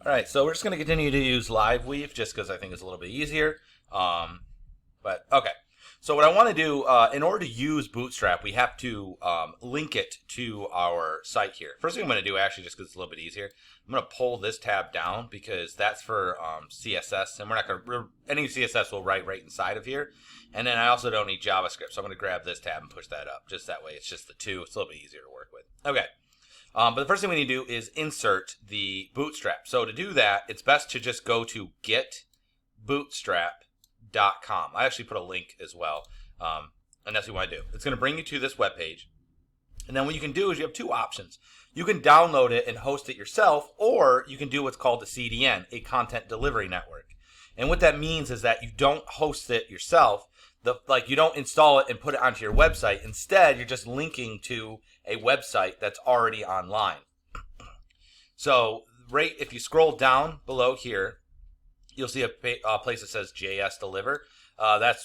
All right, so we're just going to continue to use LiveWeave just because I think it's a little bit easier. But okay, so what I want to do, in order to use Bootstrap, we have to link it to our site here. First thing I'm going to do, actually, just because it's a little bit easier, I'm going to pull this tab down because that's for CSS, and we're not going to, any CSS will write right inside of here. And then I also don't need JavaScript, so I'm going to grab this tab and push that up. Just that way, it's just the two. It's a little bit easier to work with. Okay. But the first thing we need to do is insert the Bootstrap. So to do that, it's best to just go to getbootstrap.com. I actually put a link as well, and that's what you want to do. It's going to bring you to this web page. And then what you can do is you have two options. You can download it and host it yourself, or you can do what's called a CDN, a content delivery network. And what that means is that you don't host it yourself. You don't install it and put it onto your website. Instead, you're just linking to a website that's already online. So, right, if you scroll down below here, you'll see a place that says JS Deliver. That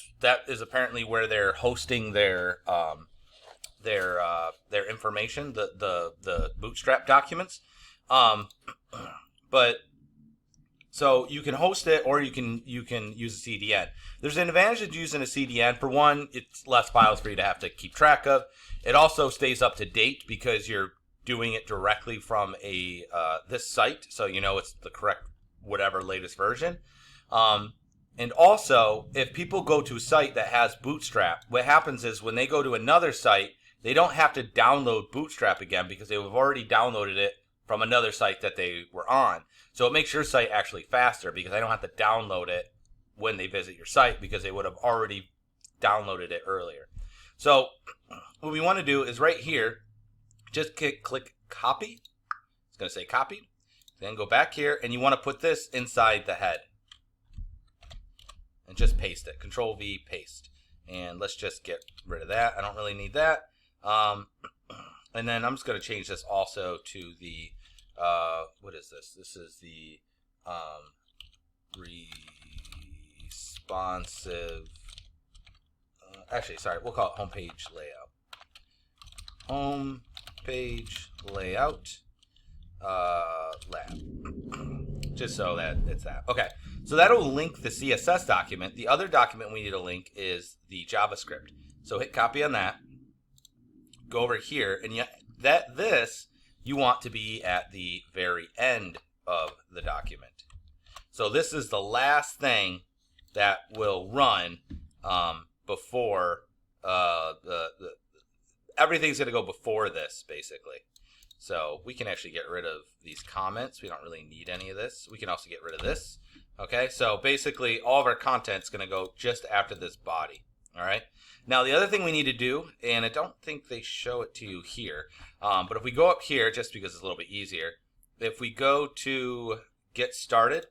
is apparently where they're hosting their information, the Bootstrap documents. So you can host it, or you can use a CDN. There's an advantage to using a CDN. For one, it's less files for you to have to keep track of. It also stays up to date because you're doing it directly from this site, so you know it's the correct whatever latest version. And also, if people go to a site that has Bootstrap, what happens is when they go to another site, they don't have to download Bootstrap again because they have already downloaded it from another site that they were on. So it makes your site actually faster because they don't have to download it when they visit your site because they would have already downloaded it earlier. So what we want to do is right here, just click copy. It's going to say copied. Then go back here, and you want to put this inside the head. And just paste it. Control V, paste. And let's just get rid of that. I don't really need that. And then I'm just going to change this also to the, what is this? This is the responsive, actually, sorry, we'll call it homepage layout. Homepage layout lab. Just so that it's that. Okay, so that'll link the CSS document. The other document we need to link is the JavaScript. So hit copy on that. Go over here, and this you want to be at the very end of the document. So this is the last thing that will run before everything's going to go before this, basically. So we can actually get rid of these comments. We don't really need any of this. We can also get rid of this. Okay, so basically all of our content's going to go just after this body. All right. Now the other thing we need to do, and I don't think they show it to you here, but if we go up here, just because it's a little bit easier, if we go to get started,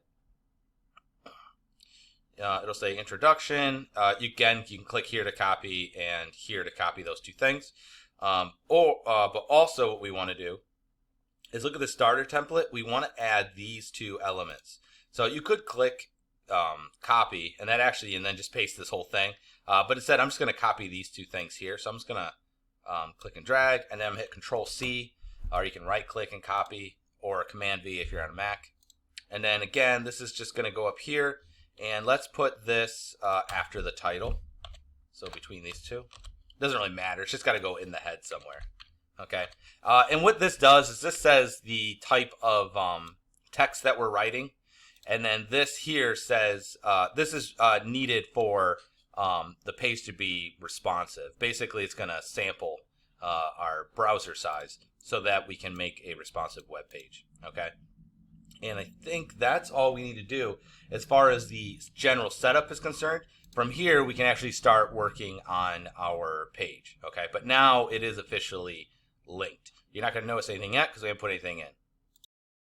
it'll say introduction. You can click here to copy and here to copy those two things. But also what we want to do is look at the starter template. We want to add these two elements. So you could click copy and then just paste this whole thing. But instead, I'm just going to copy these two things here. So I'm just going to click and drag, and then I'm hit Control C, or you can right click and copy, or Command V if you're on a Mac. And then again, this is just going to go up here, and let's put this after the title. So between these two. Doesn't really matter. It's just got to go in the head somewhere. Okay. And what this does is this says the type of text that we're writing. And then this here says this is needed for the page to be responsive. Basically, it's going to sample our browser size so that we can make a responsive web page. Okay. And I think that's all we need to do as far as the general setup is concerned. From here, we can actually start working on our page, okay? But now it is officially linked. You're not going to notice anything yet because we haven't put anything in.